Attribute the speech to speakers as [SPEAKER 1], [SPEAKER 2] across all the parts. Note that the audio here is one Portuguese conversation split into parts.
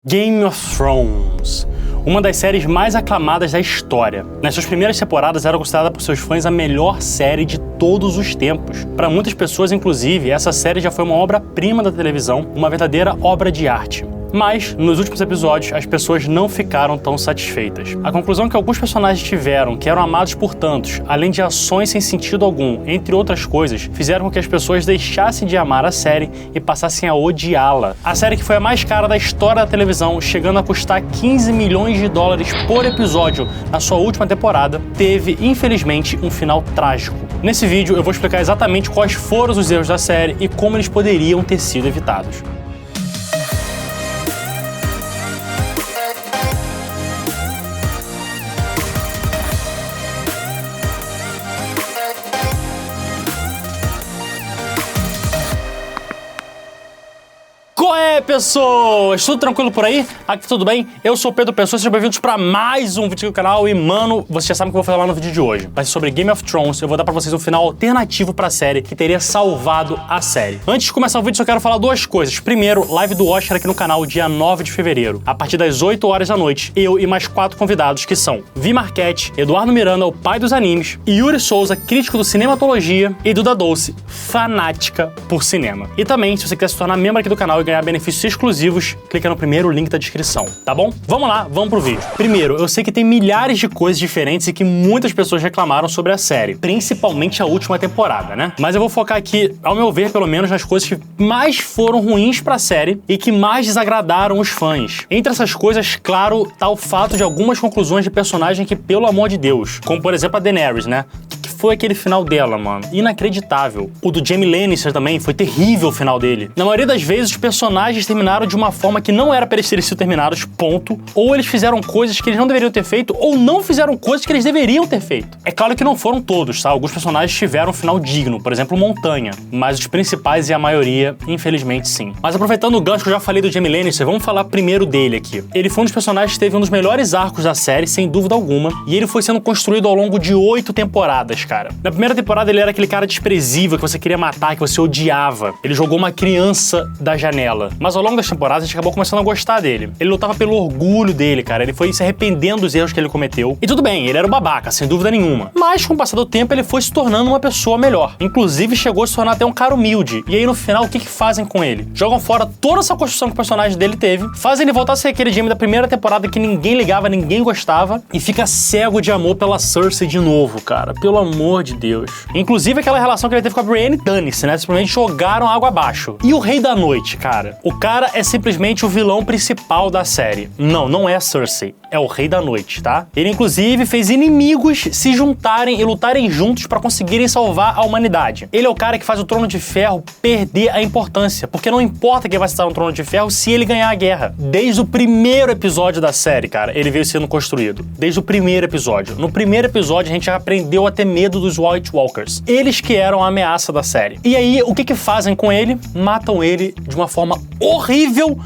[SPEAKER 1] Game of Thrones, uma das séries mais aclamadas da história. Nas suas primeiras temporadas era considerada por seus fãs a melhor série de todos os tempos. Para muitas pessoas, inclusive, essa série já foi uma obra-prima da televisão, uma verdadeira obra de arte. Mas, nos últimos episódios, as pessoas não ficaram tão satisfeitas. A conclusão que alguns personagens tiveram, que eram amados por tantos, além de ações sem sentido algum, entre outras coisas, fizeram com que as pessoas deixassem de amar a série e passassem a odiá-la. A série que foi a mais cara da história da televisão, chegando a custar 15 milhões de dólares por episódio na sua última temporada, teve, infelizmente, um final trágico. Nesse vídeo eu vou explicar exatamente quais foram os erros da série e como eles poderiam ter sido evitados. Qual é, pessoas? Tudo tranquilo por aí? Aqui tudo bem? Eu sou o Pedro Pessoa, sejam bem-vindos para mais um vídeo aqui do canal e, mano, vocês já sabem o que eu vou falar no vídeo de hoje. Vai ser sobre Game of Thrones, eu vou dar pra vocês um final alternativo pra série que teria salvado a série. Antes de começar o vídeo, só quero falar duas coisas. Primeiro, live do Oscar aqui no canal, dia 9 de fevereiro, a partir das 8 horas da noite, eu e mais 4 convidados, que são Vi Marquette, Eduardo Miranda, o pai dos animes, Yuri Souza, crítico do Cinematologia, e Duda Dolce, fanática por cinema. E também, se você quiser se tornar membro aqui do canal e ganhar benefícios exclusivos, clica no primeiro link da descrição, tá bom? Vamos lá, vamos pro vídeo. Primeiro, eu sei que tem milhares de coisas diferentes e que muitas pessoas reclamaram sobre a série, principalmente a última temporada, né? Mas eu vou focar aqui, ao meu ver, pelo menos, nas coisas que mais foram ruins pra série e que mais desagradaram os fãs. Entre essas coisas, claro, tá o fato de algumas conclusões de personagem que, pelo amor de Deus, como por exemplo a Daenerys, né? Foi aquele final dela, mano. Inacreditável. O do Jaime Lannister também, foi terrível o final dele. Na maioria das vezes, os personagens terminaram de uma forma que não era pra eles terem sido terminados, ponto. Ou eles fizeram coisas que eles não deveriam ter feito, ou não fizeram coisas que eles deveriam ter feito. É claro que não foram todos, tá? Alguns personagens tiveram um final digno, por exemplo, Montanha. Mas os principais e a maioria, infelizmente, sim. Mas aproveitando o gancho que eu já falei do Jaime Lannister, vamos falar primeiro dele aqui. Ele foi um dos personagens que teve um dos melhores arcos da série, sem dúvida alguma, e ele foi sendo construído ao longo de 8 temporadas, cara. Na primeira temporada ele era aquele cara desprezível que você queria matar, que você odiava. Ele jogou uma criança da janela. Mas ao longo das temporadas a gente acabou começando a gostar dele. Ele lutava pelo orgulho dele, cara. Ele foi se arrependendo dos erros que ele cometeu. E tudo bem, ele era um babaca, sem dúvida nenhuma. Mas com o passar do tempo ele foi se tornando uma pessoa melhor. Inclusive chegou a se tornar até um cara humilde. E aí no final o que fazem com ele? Jogam fora toda essa construção que o personagem dele teve, fazem ele voltar a ser aquele Jaime da primeira temporada que ninguém ligava, ninguém gostava, e fica cego de amor pela Cersei de novo, cara. Pelo amor de Deus. Inclusive aquela relação que ele teve com a Brienne, dane-se, né? Simplesmente jogaram água abaixo. E o Rei da Noite, cara? O cara é simplesmente o vilão principal da série. Não, não é a Cersei. É o Rei da Noite, tá? Ele, inclusive, fez inimigos se juntarem e lutarem juntos pra conseguirem salvar a humanidade. Ele é o cara que faz o Trono de Ferro perder a importância, porque não importa quem vai estar no Trono de Ferro se ele ganhar a guerra. Desde o primeiro episódio da série, cara, ele veio sendo construído. Desde o primeiro episódio. No primeiro episódio, a gente já aprendeu a ter medo dos White Walkers. Eles que eram a ameaça da série. E aí, o que fazem com ele? Matam ele de uma forma horrível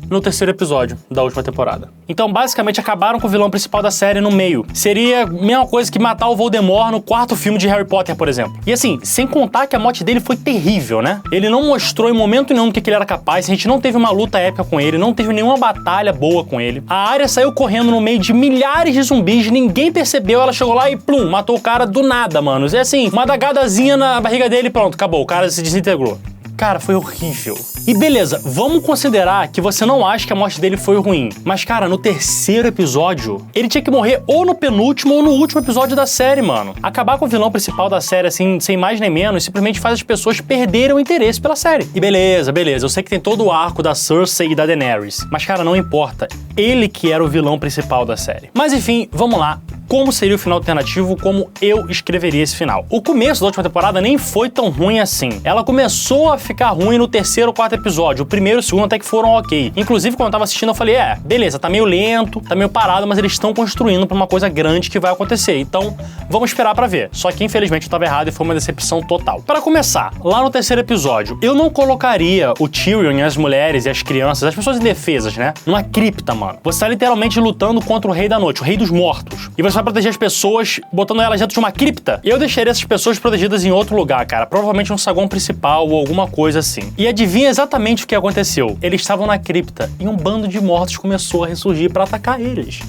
[SPEAKER 1] no terceiro episódio da última temporada. Então, basicamente, acabaram com o vilão principal da série no meio. Seria a mesma coisa que matar o Voldemort no quarto filme de Harry Potter, por exemplo. E assim, sem contar que a morte dele foi terrível, né? Ele não mostrou em momento nenhum do que ele era capaz, a gente não teve uma luta épica com ele, não teve nenhuma batalha boa com ele. A Arya saiu correndo no meio de milhares de zumbis, ninguém percebeu, ela chegou lá e plum, matou o cara do nada, mano. É assim, uma adagadazinha na barriga dele e pronto, acabou, o cara se desintegrou. Cara, foi horrível. E beleza, vamos considerar que você não acha que a morte dele foi ruim. Mas, cara, no terceiro episódio, ele tinha que morrer ou no penúltimo ou no último episódio da série, mano. Acabar com o vilão principal da série, assim, sem mais nem menos, simplesmente faz as pessoas perderem o interesse pela série. E beleza, eu sei que tem todo o arco da Cersei e da Daenerys. Mas, cara, não importa. Ele que era o vilão principal da série. Mas, enfim, vamos lá. Como seria o final alternativo, como eu escreveria esse final. O começo da última temporada nem foi tão ruim assim. Ela começou a ficar ruim no terceiro ou quarto episódio. O primeiro e o segundo até que foram ok. Inclusive, quando eu tava assistindo, eu falei, beleza, tá meio lento, tá meio parado, mas eles estão construindo pra uma coisa grande que vai acontecer. Então, vamos esperar pra ver. Só que, infelizmente, eu tava errado e foi uma decepção total. Pra começar, lá no terceiro episódio, eu não colocaria o Tyrion e as mulheres e as crianças, as pessoas indefesas, né, numa cripta, mano. Você tá literalmente lutando contra o Rei da Noite, o Rei dos Mortos. E você começar a proteger as pessoas, botando elas dentro de uma cripta. E eu deixaria essas pessoas protegidas em outro lugar, cara. Provavelmente um saguão principal ou alguma coisa assim. E adivinha exatamente o que aconteceu. Eles estavam na cripta e um bando de mortos começou a ressurgir pra atacar eles.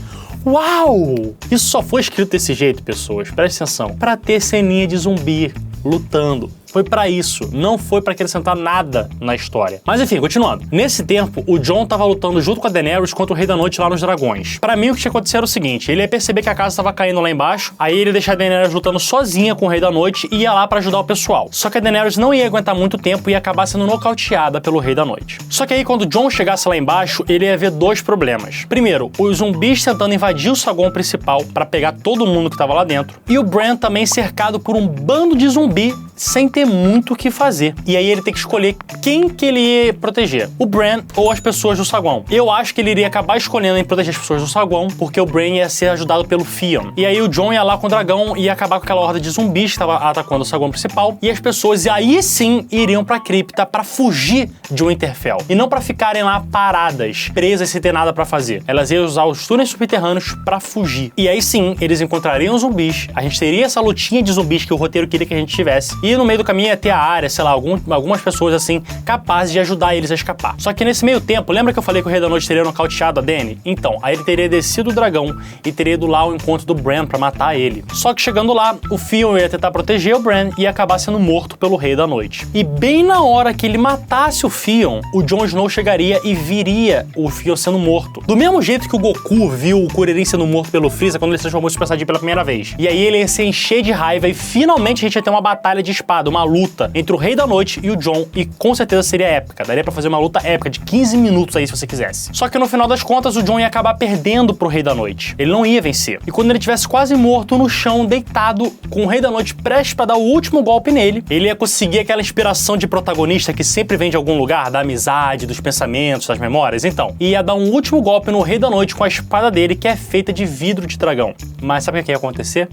[SPEAKER 1] Uau! Isso só foi escrito desse jeito, pessoas. Presta atenção. Pra ter ceninha de zumbi lutando. Foi pra isso, não foi pra acrescentar nada na história. Mas enfim, continuando. Nesse tempo, o Jon tava lutando junto com a Daenerys contra o Rei da Noite lá nos Dragões. Pra mim, o que tinha acontecido era o seguinte, ele ia perceber que a casa tava caindo lá embaixo, aí ele ia deixar a Daenerys lutando sozinha com o Rei da Noite e ia lá pra ajudar o pessoal. Só que a Daenerys não ia aguentar muito tempo e ia acabar sendo nocauteada pelo Rei da Noite. Só que aí, quando o Jon chegasse lá embaixo, ele ia ver dois problemas. Primeiro, os zumbis tentando invadir o saguão principal pra pegar todo mundo que tava lá dentro, e o Bran também cercado por um bando de zumbi sem ter muito o que fazer. E aí ele tem que escolher quem que ele ia proteger, o Bran ou as pessoas do saguão. Eu acho que ele iria acabar escolhendo em proteger as pessoas do saguão, porque o Bran ia ser ajudado pelo Theon. E aí o Jon ia lá com o dragão e ia acabar com aquela horda de zumbis que estava atacando o saguão principal, e as pessoas aí sim iriam pra cripta pra fugir de Winterfell. E não pra ficarem lá paradas, presas sem ter nada pra fazer. Elas iam usar os túneis subterrâneos pra fugir. E aí sim, eles encontrariam os zumbis, a gente teria essa lutinha de zumbis que o roteiro queria que a gente tivesse, e no meio do caminho ia ter a área, sei lá, algumas pessoas assim, capazes de ajudar eles a escapar. Só que nesse meio tempo, lembra que eu falei que o Rei da Noite teria nocauteado a Dany? Então, aí ele teria descido o dragão e teria ido lá ao encontro do Bran pra matar ele. Só que chegando lá, o Theon ia tentar proteger o Bran e ia acabar sendo morto pelo Rei da Noite. E bem na hora que ele matasse o Theon, o Jon Snow chegaria e viria o Theon sendo morto. Do mesmo jeito que o Goku viu o Kuririn sendo morto pelo Freeza quando ele se transformou em Super Saiyajin pela primeira vez. E aí ele ia se encher de raiva e finalmente a gente ia ter uma batalha de espada, uma luta entre o Rei da Noite e o Jon, e com certeza seria épica. Daria pra fazer uma luta épica de 15 minutos aí se você quisesse. Só que no final das contas o Jon ia acabar perdendo pro Rei da Noite. Ele não ia vencer. E quando ele estivesse quase morto no chão, deitado, com o Rei da Noite prestes pra dar o último golpe nele, ele ia conseguir aquela inspiração de protagonista que sempre vem de algum lugar, da amizade, dos pensamentos, das memórias. Então, ia dar um último golpe no Rei da Noite com a espada dele, que é feita de vidro de dragão. Mas sabe o que ia acontecer?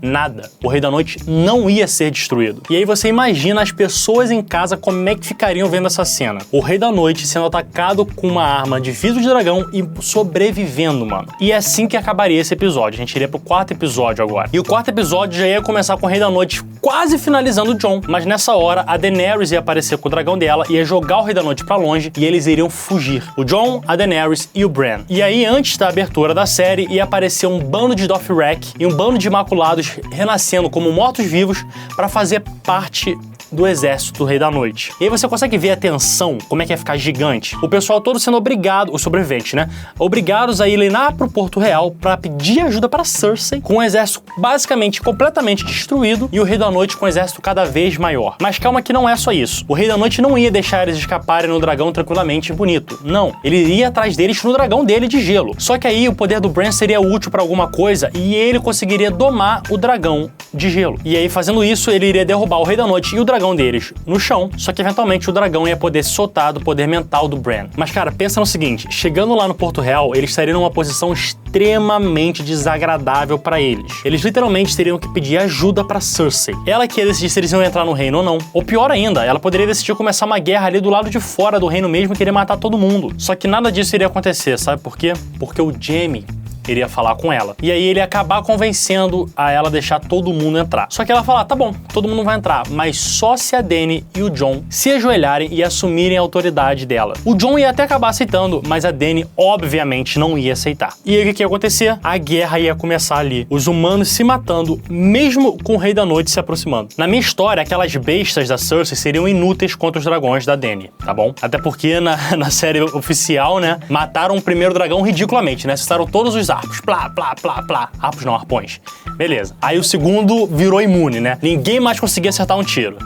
[SPEAKER 1] Nada. O Rei da Noite não ia ser destruído. E aí você imagina as pessoas em casa como é que ficariam vendo essa cena. O Rei da Noite sendo atacado com uma arma de vidro de dragão e sobrevivendo, mano. E é assim que acabaria esse episódio. A gente iria pro quarto episódio agora. E o quarto episódio já ia começar com o Rei da Noite quase finalizando o Jon. Mas nessa hora, a Daenerys ia aparecer com o dragão dela, ia jogar o Rei da Noite pra longe e eles iriam fugir. O Jon, a Daenerys e o Bran. E aí, antes da abertura da série, ia aparecer um bando de Dothraki e um bando de Imaculados renascendo como mortos-vivos para fazer parte do exército do Rei da Noite. E aí você consegue ver a tensão, como é que ia ficar gigante. O pessoal todo sendo obrigado, os sobreviventes, né? Obrigados a irem lá pro Porto Real para pedir ajuda para Cersei, com o exército basicamente completamente destruído e o Rei da Noite com o exército cada vez maior. Mas calma que não é só isso. O Rei da Noite não ia deixar eles escaparem no dragão tranquilamente e bonito. Não. Ele iria atrás deles no dragão dele de gelo. Só que aí o poder do Bran seria útil para alguma coisa e ele conseguiria domar o dragão de gelo. E aí fazendo isso, ele iria derrubar o Rei da Noite e o dragão deles no chão, só que eventualmente o dragão ia poder se soltar do poder mental do Bran. Mas cara, pensa no seguinte, chegando lá no Porto Real, eles estariam numa posição extremamente desagradável para eles. Eles literalmente teriam que pedir ajuda para Cersei. Ela que ia decidir se eles iam entrar no reino ou não. Ou pior ainda, ela poderia decidir começar uma guerra ali do lado de fora do reino mesmo e querer matar todo mundo. Só que nada disso iria acontecer, sabe por quê? Porque o Jaime iria falar com ela. E aí ele ia acabar convencendo a ela deixar todo mundo entrar. Só que ela fala, tá bom, todo mundo vai entrar, mas só se a Dany e o Jon se ajoelharem e assumirem a autoridade dela. O Jon ia até acabar aceitando, mas a Dany obviamente não ia aceitar. E aí o que ia acontecer? A guerra ia começar ali. Os humanos se matando, mesmo com o Rei da Noite se aproximando. Na minha história, aquelas bestas da Cersei seriam inúteis contra os dragões da Dany, tá bom? Até porque na série oficial, né, mataram o primeiro dragão ridiculamente, né? Cessaram todos os arpos. Plá, plá, plá, plá. Arpos não, arpões. Beleza. Aí o segundo virou imune, né? Ninguém mais conseguia acertar um tiro.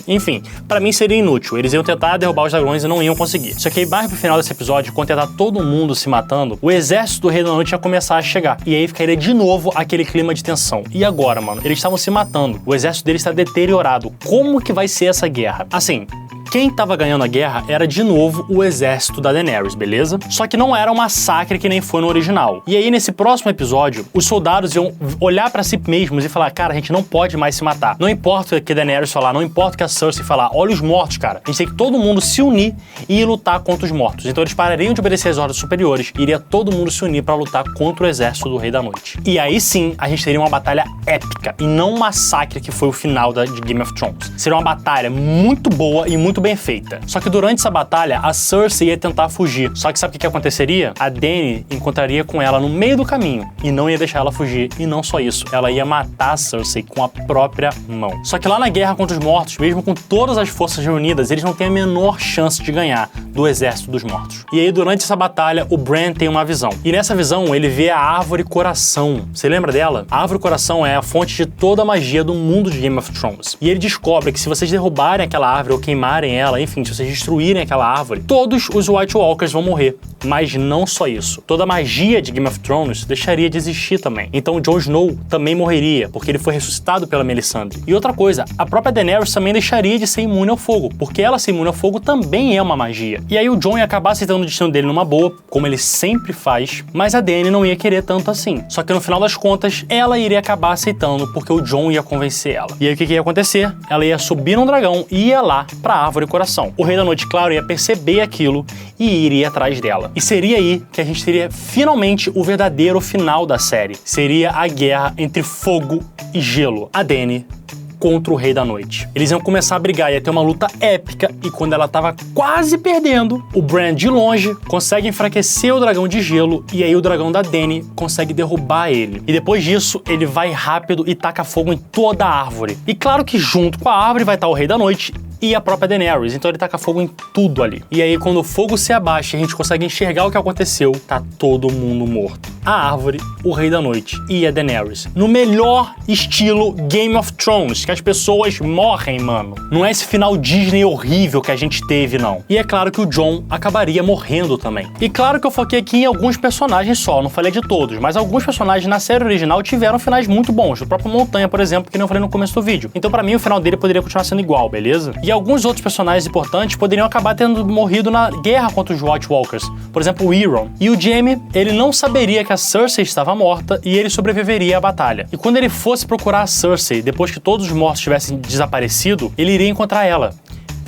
[SPEAKER 1] Enfim, pra mim seria inútil. Eles iam tentar derrubar os dragões e não iam conseguir. Só que aí, mais pro final desse episódio, quando ia estar todo mundo se matando, o exército do Rei da Noite ia começar a chegar. E aí ficaria de novo aquele clima de tensão. E agora, mano? Eles estavam se matando. O exército deles está deteriorado. Como que vai ser essa guerra? Assim, Quem tava ganhando a guerra era de novo o exército da Daenerys, beleza? Só que não era um massacre que nem foi no original. E aí, nesse próximo episódio, os soldados iam olhar pra si mesmos e falar, cara, a gente não pode mais se matar. Não importa o que a Daenerys falar, não importa o que a Cersei falar, olha os mortos, cara. A gente tem que todo mundo se unir e ir lutar contra os mortos. Então eles parariam de obedecer as ordens superiores e iria todo mundo se unir pra lutar contra o exército do Rei da Noite. E aí sim, a gente teria uma batalha épica e não um massacre que foi o final de Game of Thrones. Seria uma batalha muito boa e muito bem feita. Só que durante essa batalha, a Cersei ia tentar fugir. Só que sabe o que aconteceria? A Dany encontraria com ela no meio do caminho e não ia deixar ela fugir. E não só isso, ela ia matar a Cersei com a própria mão. Só que lá na Guerra contra os Mortos, mesmo com todas as forças reunidas, eles não têm a menor chance de ganhar do exército dos mortos. E aí, durante essa batalha, o Bran tem uma visão. E nessa visão, ele vê a Árvore Coração. Você lembra dela? A Árvore Coração é a fonte de toda a magia do mundo de Game of Thrones. E ele descobre que se vocês derrubarem aquela árvore ou queimarem ela, enfim, se vocês destruírem aquela árvore, todos os White Walkers vão morrer. Mas não só isso. Toda a magia de Game of Thrones deixaria de existir também. Então o Jon Snow também morreria, porque ele foi ressuscitado pela Melisandre. E outra coisa, a própria Daenerys também deixaria de ser imune ao fogo, porque ela ser imune ao fogo também é uma magia. E aí o Jon ia acabar aceitando o destino dele numa boa, como ele sempre faz, mas a Dany não ia querer tanto assim. Só que no final das contas, ela iria acabar aceitando, porque o Jon ia convencer ela. E aí o que ia acontecer? Ela ia subir num dragão e ia lá pra Árvore Coração. O Rei da Noite, claro, ia perceber aquilo e iria atrás dela. E seria aí que a gente teria finalmente o verdadeiro final da série. Seria a guerra entre fogo e gelo. A Dany contra o Rei da Noite. Eles iam começar a brigar, ia ter uma luta épica, e quando ela tava quase perdendo, o Bran de longe consegue enfraquecer o dragão de gelo, e aí o dragão da Dany consegue derrubar ele. E depois disso, ele vai rápido e taca fogo em toda a árvore. E claro que junto com a árvore vai estar o Rei da Noite e a própria Daenerys, então ele taca fogo em tudo ali. E aí quando o fogo se abaixa e a gente consegue enxergar o que aconteceu, tá todo mundo morto. A árvore, o Rei da Noite e a Daenerys. No melhor estilo Game of Thrones, que as pessoas morrem, mano. Não é esse final Disney horrível que a gente teve, não. E é claro que o Jon acabaria morrendo também. E claro que eu foquei aqui em alguns personagens só, não falei de todos, mas alguns personagens na série original tiveram finais muito bons. O próprio Montanha, por exemplo, que nem eu falei no começo do vídeo. Então pra mim o final dele poderia continuar sendo igual, beleza? E alguns outros personagens importantes poderiam acabar tendo morrido na guerra contra os White Walkers. Por exemplo, o Euron. E o Jaime, ele não saberia que a Cersei estava morta e ele sobreviveria à batalha. E quando ele fosse procurar a Cersei, depois que todos os mortos tivessem desaparecido, ele iria encontrar ela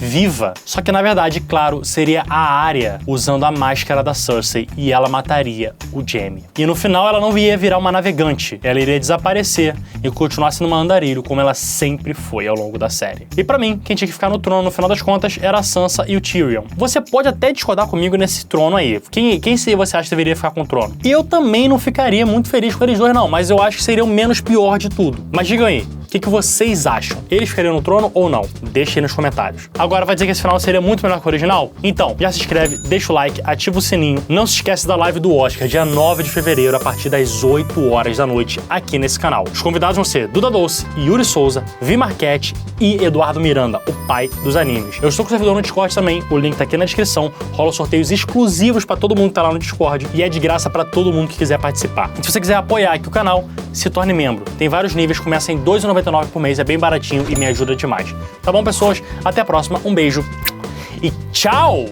[SPEAKER 1] viva. Só que na verdade, claro, seria a Arya usando a máscara da Cersei e ela mataria o Jaime. E no final ela não ia virar uma navegante, ela iria desaparecer e continuar sendo uma andarilho, como ela sempre foi ao longo da série. E pra mim, quem tinha que ficar no trono no final das contas era a Sansa e o Tyrion. Você pode até discordar comigo nesse trono aí. Quem você acha que deveria ficar com o trono? Eu também não ficaria muito feliz com eles dois não, mas eu acho que seria o menos pior de tudo. Mas digam aí, o que vocês acham? Eles ficariam no trono ou não? Deixa aí nos comentários. Agora, vai dizer que esse final seria muito melhor que o original? Então, já se inscreve, deixa o like, ativa o sininho. Não se esquece da live do Oscar, dia 9 de fevereiro, a partir das 8 horas da noite, aqui nesse canal. Os convidados vão ser Duda Doce, Yuri Souza, Vi Marquette e Eduardo Miranda, o pai dos animes. Eu estou com o servidor no Discord também, o link tá aqui na descrição. Rola sorteios exclusivos pra todo mundo que tá lá no Discord e é de graça pra todo mundo que quiser participar. E se você quiser apoiar aqui o canal, se torne membro. Tem vários níveis, começa em R$ 2,99 por mês, é bem baratinho e me ajuda demais. Tá bom, pessoas? Até a próxima, um beijo e tchau!